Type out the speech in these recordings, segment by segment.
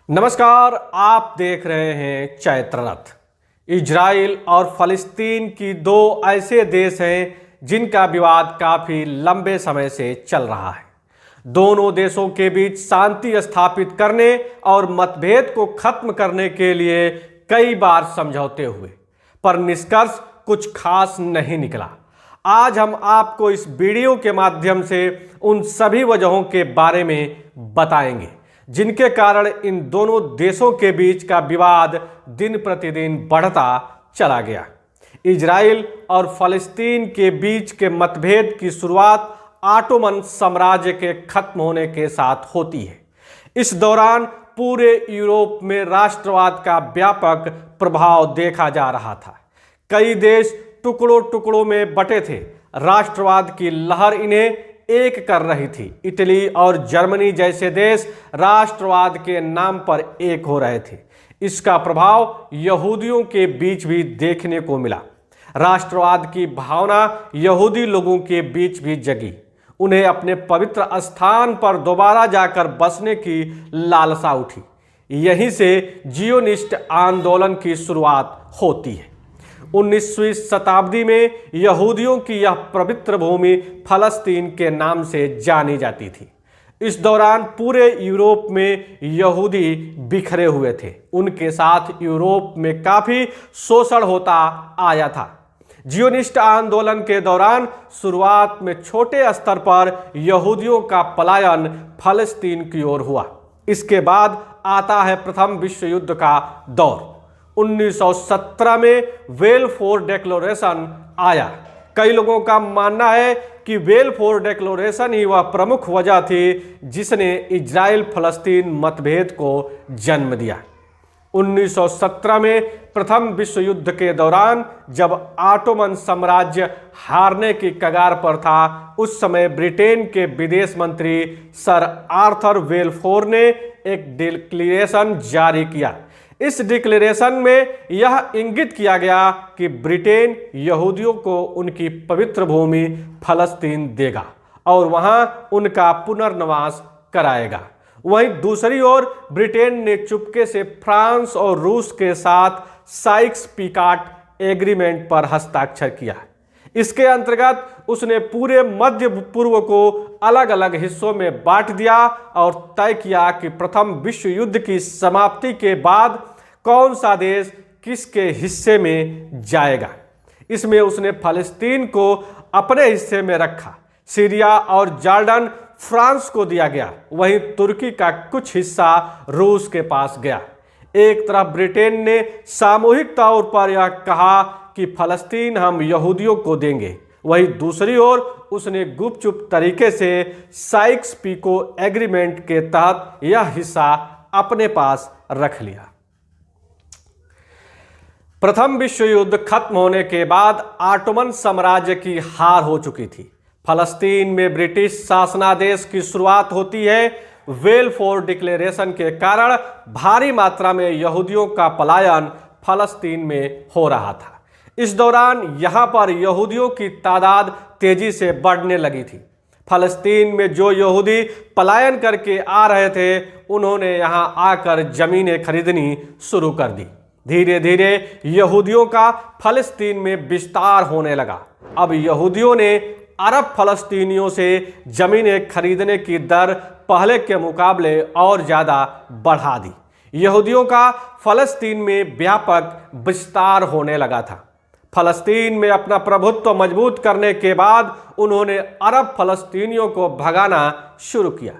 नमस्कार, आप देख रहे हैं चैत्र रथ। इजराइल और फलस्तीन की दो ऐसे देश हैं जिनका विवाद काफी लंबे समय से चल रहा है। दोनों देशों के बीच शांति स्थापित करने और मतभेद को खत्म करने के लिए कई बार समझौते हुए, पर निष्कर्ष कुछ खास नहीं निकला। आज हम आपको इस वीडियो के माध्यम से उन सभी वजहों के बारे में बताएंगे जिनके कारण इन दोनों देशों के बीच का विवाद दिन प्रतिदिन बढ़ता चला गया। इजराइल और फलस्तीन के बीच के मतभेद की शुरुआत ऑटोमन साम्राज्य के खत्म होने के साथ होती है। इस दौरान पूरे यूरोप में राष्ट्रवाद का व्यापक प्रभाव देखा जा रहा था। कई देश टुकड़ों टुकड़ों में बटे थे। राष्ट्रवाद की लहर इन्हें एक कर रही थी। इटली और जर्मनी जैसे देश राष्ट्रवाद के नाम पर एक हो रहे थे। इसका प्रभाव यहूदियों के बीच भी देखने को मिला। राष्ट्रवाद की भावना यहूदी लोगों के बीच भी जगी। उन्हें अपने पवित्र स्थान पर दोबारा जाकर बसने की लालसा उठी। यहीं से जियोनिस्ट आंदोलन की शुरुआत होती है। 19वीं शताब्दी में यहूदियों की यह पवित्र भूमि फलस्तीन के नाम से जानी जाती थी। इस दौरान पूरे यूरोप में यहूदी बिखरे हुए थे। उनके साथ यूरोप में काफी शोषण होता आया था। जियोनिस्ट आंदोलन के दौरान शुरुआत में छोटे स्तर पर यहूदियों का पलायन फलस्तीन की ओर हुआ। इसके बाद आता है प्रथम विश्व युद्ध का दौर। 1917 में बेलफोर डिक्लेरेशन आया। कई लोगों का मानना है कि बेलफोर डिक्लेरेशन ही वह प्रमुख वजह थी जिसने इजराइल फलस्तीन मतभेद को जन्म दिया। 1917 में प्रथम विश्व युद्ध के दौरान जब ऑटोमन साम्राज्य हारने की कगार पर था, उस समय ब्रिटेन के विदेश मंत्री सर आर्थर बेलफोर ने एक डिक्लेरेशन जारी किया। इस डिक्लेरेशन में यह इंगित किया गया कि ब्रिटेन यहूदियों को उनकी पवित्र भूमि फलस्तीन देगा और वहां उनका पुनर्निवास कराएगा। वहीं दूसरी ओर ब्रिटेन ने चुपके से फ्रांस और रूस के साथ साइक्स-पीकाट एग्रीमेंट पर हस्ताक्षर किया। इसके अंतर्गत उसने पूरे मध्य पूर्व को अलग अलग हिस्सों में बांट दिया और तय किया कि प्रथम विश्व युद्ध की समाप्ति के बाद कौन सा देश किसके हिस्से में जाएगा। इसमें उसने फलस्तीन को अपने हिस्से में रखा। सीरिया और जॉर्डन फ्रांस को दिया गया। वहीं तुर्की का कुछ हिस्सा रूस के पास गया। एक तरफ ब्रिटेन ने सामूहिक तौर पर यह कहा कि फलस्तीन हम यहूदियों को देंगे, वहीं दूसरी ओर उसने गुपचुप तरीके से साइक्स-पीको एग्रीमेंट के तहत यह हिस्सा अपने पास रख लिया। प्रथम विश्व युद्ध खत्म होने के बाद ऑटोमन साम्राज्य की हार हो चुकी थी। फलस्तीन में ब्रिटिश शासनादेश की शुरुआत होती है। बेलफोर डिक्लेरेशन के कारण भारी मात्रा में यहूदियों का पलायन फलस्तीन में हो रहा था। इस दौरान यहां पर यहूदियों की तादाद तेजी से बढ़ने लगी थी। फलस्तीन में जो यहूदी पलायन करके आ रहे थे, उन्होंने यहां आकर जमीनें खरीदनी शुरू कर दी। धीरे धीरे यहूदियों का फलस्तीन में विस्तार होने लगा। अब यहूदियों ने अरब फलस्तीनियों से जमीनें खरीदने की दर पहले के मुकाबले और ज़्यादा बढ़ा दी। यहूदियों का फलस्तीन में व्यापक विस्तार होने लगा था। फलस्तीन में अपना प्रभुत्व मजबूत करने के बाद उन्होंने अरब फलस्तीनियों को भगाना शुरू किया।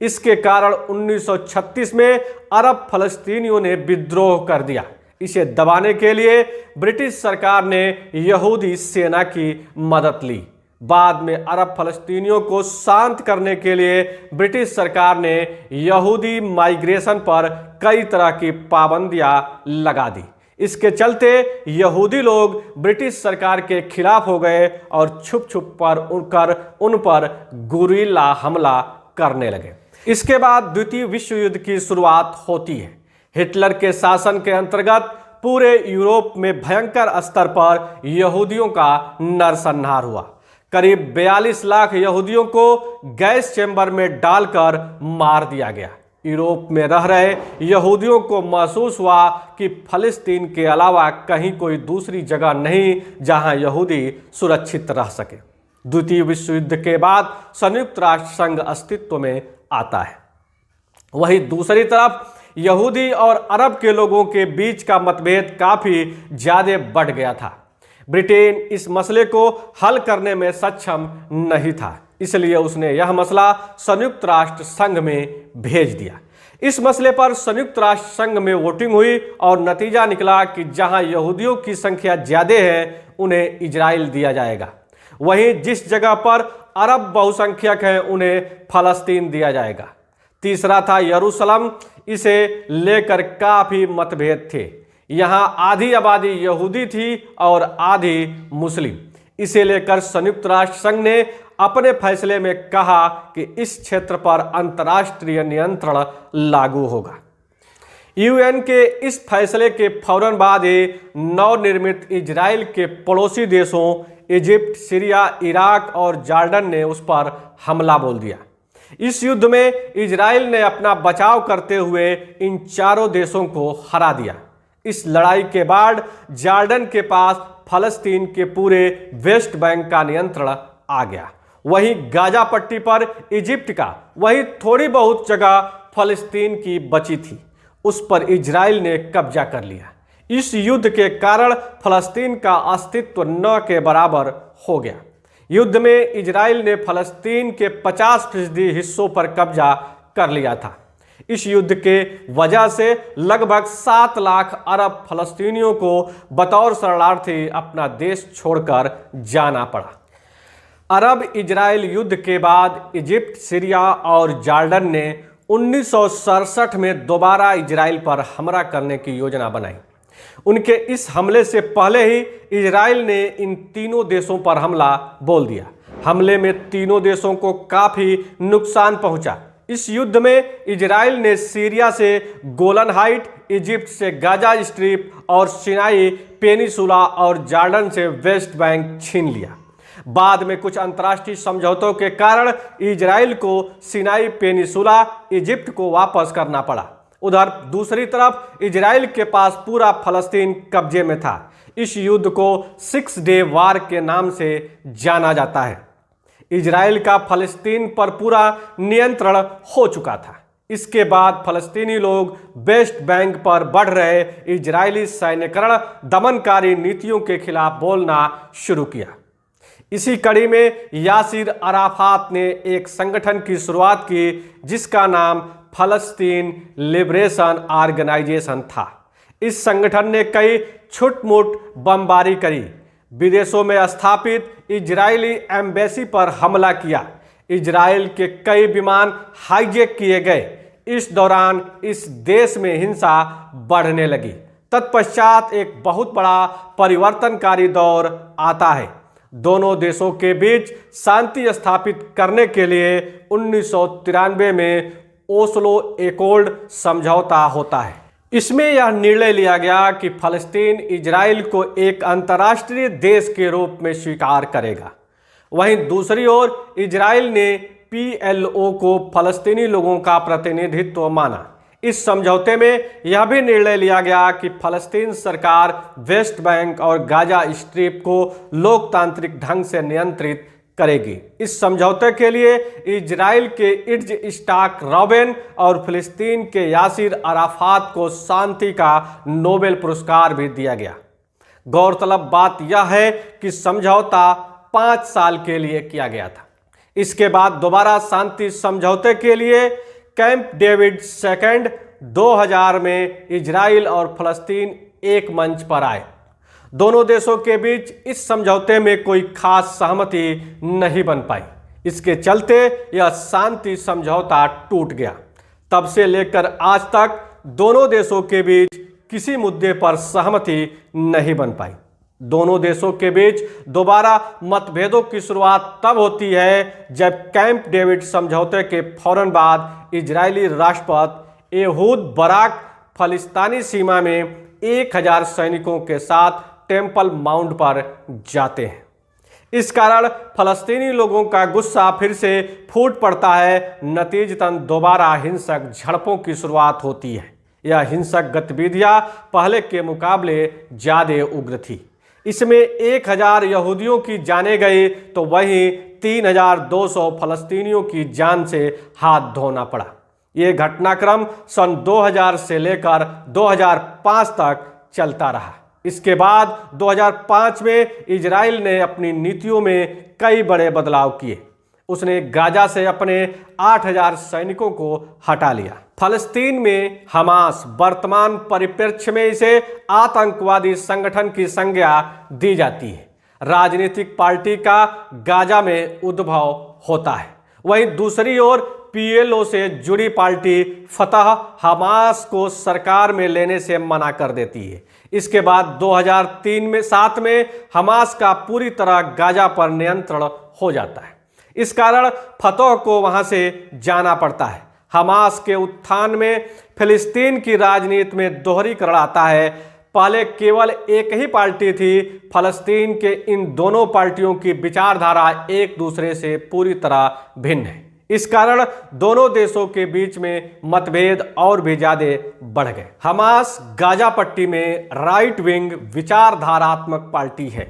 इसके कारण 1936 में अरब फलस्तीनियों ने विद्रोह कर दिया। इसे दबाने के लिए ब्रिटिश सरकार ने यहूदी सेना की मदद ली। बाद में अरब फलस्तीनियों को शांत करने के लिए ब्रिटिश सरकार ने यहूदी माइग्रेशन पर कई तरह की पाबंदियां लगा दी। इसके चलते यहूदी लोग ब्रिटिश सरकार के खिलाफ हो गए और छुप छुप कर उन पर गुरिल्ला हमला करने लगे। इसके बाद द्वितीय विश्व युद्ध की शुरुआत होती है। हिटलर के शासन के अंतर्गत पूरे यूरोप में भयंकर स्तर पर यहूदियों का नरसंहार हुआ। करीब 42 लाख यहूदियों को गैस चैम्बर में डालकर मार दिया गया। यूरोप में रह रहे यहूदियों को महसूस हुआ कि फ़लस्तीन के अलावा कहीं कोई दूसरी जगह नहीं जहां यहूदी सुरक्षित रह सके। द्वितीय विश्व युद्ध के बाद संयुक्त राष्ट्र संघ अस्तित्व में आता है। वहीं दूसरी तरफ यहूदी और अरब के लोगों के बीच का मतभेद काफी ज्यादा बढ़ गया था। ब्रिटेन इस मसले को हल करने में सक्षम नहीं था, इसलिए उसने यह मसला संयुक्त राष्ट्र संघ में भेज दिया। इस मसले पर संयुक्त राष्ट्र संघ में वोटिंग हुई और नतीजा निकला कि जहां यहूदियों की संख्या ज्यादा है उन्हें इजराइल दिया जाएगा, वहीं जिस जगह पर अरब बहुसंख्यक हैं उन्हें फलस्तीन दिया जाएगा। तीसरा था यरूशलेम। इसे लेकर काफी मतभेद थे। यहां आधी आबादी यहूदी थी और आधी मुस्लिम। इसे लेकर संयुक्त राष्ट्र संघ ने अपने फैसले में कहा कि इस क्षेत्र पर अंतर्राष्ट्रीय नियंत्रण लागू होगा। यूएन के इस फैसले के फौरन बाद ही नवनिर्मित इजराइल के पड़ोसी देशों इजिप्ट, सीरिया, इराक और जॉर्डन ने उस पर हमला बोल दिया। इस युद्ध में इजराइल ने अपना बचाव करते हुए इन चारों देशों को हरा दिया। इस लड़ाई के बाद जॉर्डन के पास फलस्तीन के पूरे वेस्ट बैंक का नियंत्रण आ गया। वहीं गाजा पट्टी पर इजिप्ट का, वहीं थोड़ी बहुत जगह फलस्तीन की बची थी, उस पर इजराइल ने कब्जा कर लिया। इस युद्ध के कारण फलस्तीन का अस्तित्व न के बराबर हो गया। युद्ध में इजराइल ने फलस्तीन के 50% हिस्सों पर कब्जा कर लिया था। इस युद्ध के वजह से लगभग 7 लाख अरब फलस्तीनियों को बतौर शरणार्थी अपना देश छोड़कर जाना पड़ा। अरब इजराइल युद्ध के बाद इजिप्ट, सीरिया और जॉर्डन ने 1967 में दोबारा इजराइल पर हमला करने की योजना बनाई। उनके इस हमले से पहले ही इजराइल ने इन तीनों देशों पर हमला बोल दिया। हमले में तीनों देशों को काफी नुकसान पहुंचा। इस युद्ध में इजराइल ने सीरिया से गोलन हाइट, इजिप्ट से गाजा स्ट्रिप और सिनाई पेनिसुला और जॉर्डन से वेस्ट बैंक छीन लिया। बाद में कुछ अंतर्राष्ट्रीय समझौतों के कारण इजराइल को सिनाई पेनिसुला इजिप्ट को वापस करना पड़ा। उधर दूसरी तरफ इजराइल के पास पूरा फलस्तीन कब्जे में था। इस युद्ध को 6 डे वार के नाम से जाना जाता है। इजराइल का फलस्तीन पर पूरा नियंत्रण हो चुका था। इसके बाद फलस्तीनी लोग वेस्ट बैंक पर बढ़ रहे इजरायली सैन्यकरण दमनकारी नीतियों के खिलाफ बोलना शुरू किया। इसी कड़ी में यासिर अराफात ने एक संगठन की शुरुआत की जिसका नाम फलस्तीन लिबरेशन ऑर्गेनाइजेशन था। इस संगठन ने कई छुटमुट बमबारी करी, विदेशों में स्थापित इजरायली एम्बेसी पर हमला किया, इजराइल के कई विमान हाईजैक किए गए। इस दौरान इस देश में हिंसा बढ़ने लगी। तत्पश्चात एक बहुत बड़ा परिवर्तनकारी दौर आता है। दोनों देशों के बीच शांति स्थापित करने के लिए 1993 में ओस्लो एकॉर्ड समझौता होता है। इसमें यह निर्णय लिया गया कि फलस्तीन इजराइल को एक अंतर्राष्ट्रीय देश के रूप में स्वीकार करेगा। वहीं दूसरी ओर इजराइल ने PLO को फलस्तीनी लोगों का प्रतिनिधित्व माना। इस समझौते में यह भी निर्णय लिया गया कि फलस्तीन सरकार वेस्ट बैंक और गाजा स्ट्रिप को लोकतांत्रिक ढंग से नियंत्रित करेगी। इस समझौते के लिए इजराइल के इट्ज़हाक राबिन और फिलिस्तीन के यासिर अराफात को शांति का नोबेल पुरस्कार भी दिया गया। गौरतलब बात यह है कि समझौता 5 साल के लिए किया गया था। इसके बाद दोबारा शांति समझौते के लिए कैंप डेविड II 2000 में इजराइल और फलस्तीन एक मंच पर आए। दोनों देशों के बीच इस समझौते में कोई खास सहमति नहीं बन पाई। इसके चलते यह शांति समझौता टूट गया। तब से लेकर आज तक दोनों देशों के बीच किसी मुद्दे पर सहमति नहीं बन पाई। दोनों देशों के बीच दोबारा मतभेदों की शुरुआत तब होती है जब कैंप डेविड समझौते के फौरन बाद इजरायली राष्ट्रपति एहूद बराक फलिस्तीनी सीमा में 1000 सैनिकों के साथ टेम्पल माउंट पर जाते हैं। इस कारण फलस्तीनी लोगों का गुस्सा फिर से फूट पड़ता है। नतीजतन दोबारा हिंसक झड़पों की शुरुआत होती है। यह हिंसक गतिविधियां पहले के मुकाबले ज्यादा उग्र थी। इसमें 1000 यहूदियों की जानें गई तो वहीं 3200 फलस्तीनियों की जान से हाथ धोना पड़ा। ये घटनाक्रम सन 2000 से लेकर 2005 तक चलता रहा। इसके बाद 2005 में इजराइल ने अपनी नीतियों में कई बड़े बदलाव किए। उसने गाजा से अपने 8000 सैनिकों को हटा लिया। फलस्तीन में हमास वर्तमान परिप्रेक्ष्य में इसे आतंकवादी संगठन की संज्ञा दी जाती है। राजनीतिक पार्टी का गाजा में उद्भव होता है। वहीं दूसरी ओर पीएलओ से जुड़ी पार्टी फतह हमास को सरकार में लेने से मना कर देती है। इसके बाद 2003-7 में हमास का पूरी तरह गाजा पर नियंत्रण हो जाता है। इस कारण फतह को वहां से जाना पड़ता है। हमास के उत्थान में फिलिस्तीन की राजनीति में दोहरीकरण आता है। पहले केवल एक ही पार्टी थी। फलस्तीन के इन दोनों पार्टियों की विचारधारा एक दूसरे से पूरी तरह भिन्न है। इस कारण दोनों देशों के बीच में मतभेद और भी ज्यादा बढ़ गए। हमास गाजा पट्टी में राइट विंग विचारधारात्मक पार्टी है।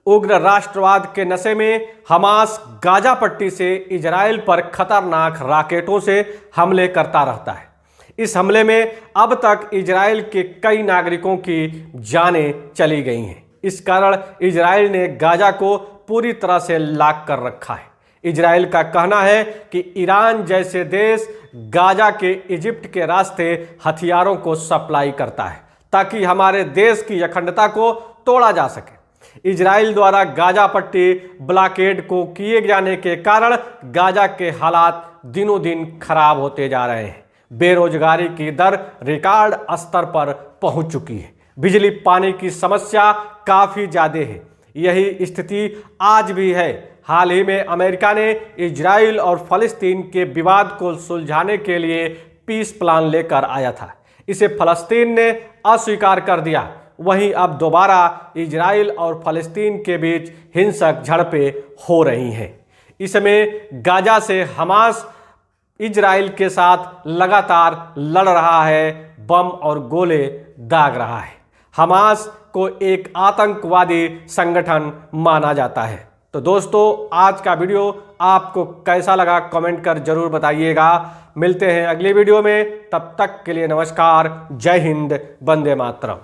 उग्र राष्ट्रवाद के नशे में हमास गाजा पट्टी से इजराइल पर खतरनाक रॉकेटों से हमले करता रहता है। इस हमले में अब तक इजराइल के कई नागरिकों की जानें चली गई हैं। इस कारण इजराइल ने गाजा को पूरी तरह से लॉक कर रखा है। इजराइल का कहना है कि ईरान जैसे देश गाजा के इजिप्ट के रास्ते हथियारों को सप्लाई करता है ताकि हमारे देश की अखंडता को तोड़ा जा सके। इजराइल द्वारा गाजा पट्टी ब्लॉकेड को किए जाने के कारण गाजा के हालात दिनों दिन खराब होते जा रहे हैं। बेरोजगारी की दर रिकॉर्ड स्तर पर पहुंच चुकी है। बिजली पानी की समस्या काफी ज्यादा है। यही स्थिति आज भी है। हाल ही में अमेरिका ने इजराइल और फलस्तीन के विवाद को सुलझाने के लिए पीस प्लान लेकर आया था। इसे फलस्तीन ने अस्वीकार कर दिया। वहीं अब दोबारा इजराइल और फलस्तीन के बीच हिंसक झड़पें हो रही हैं। इसमें गाजा से हमास इजराइल के साथ लगातार लड़ रहा है, बम और गोले दाग रहा है। हमास को एक आतंकवादी संगठन माना जाता है। तो दोस्तों, आज का वीडियो आपको कैसा लगा कमेंट कर जरूर बताइएगा। मिलते हैं अगली वीडियो में। तब तक के लिए नमस्कार। जय हिंद, वंदे मातरम।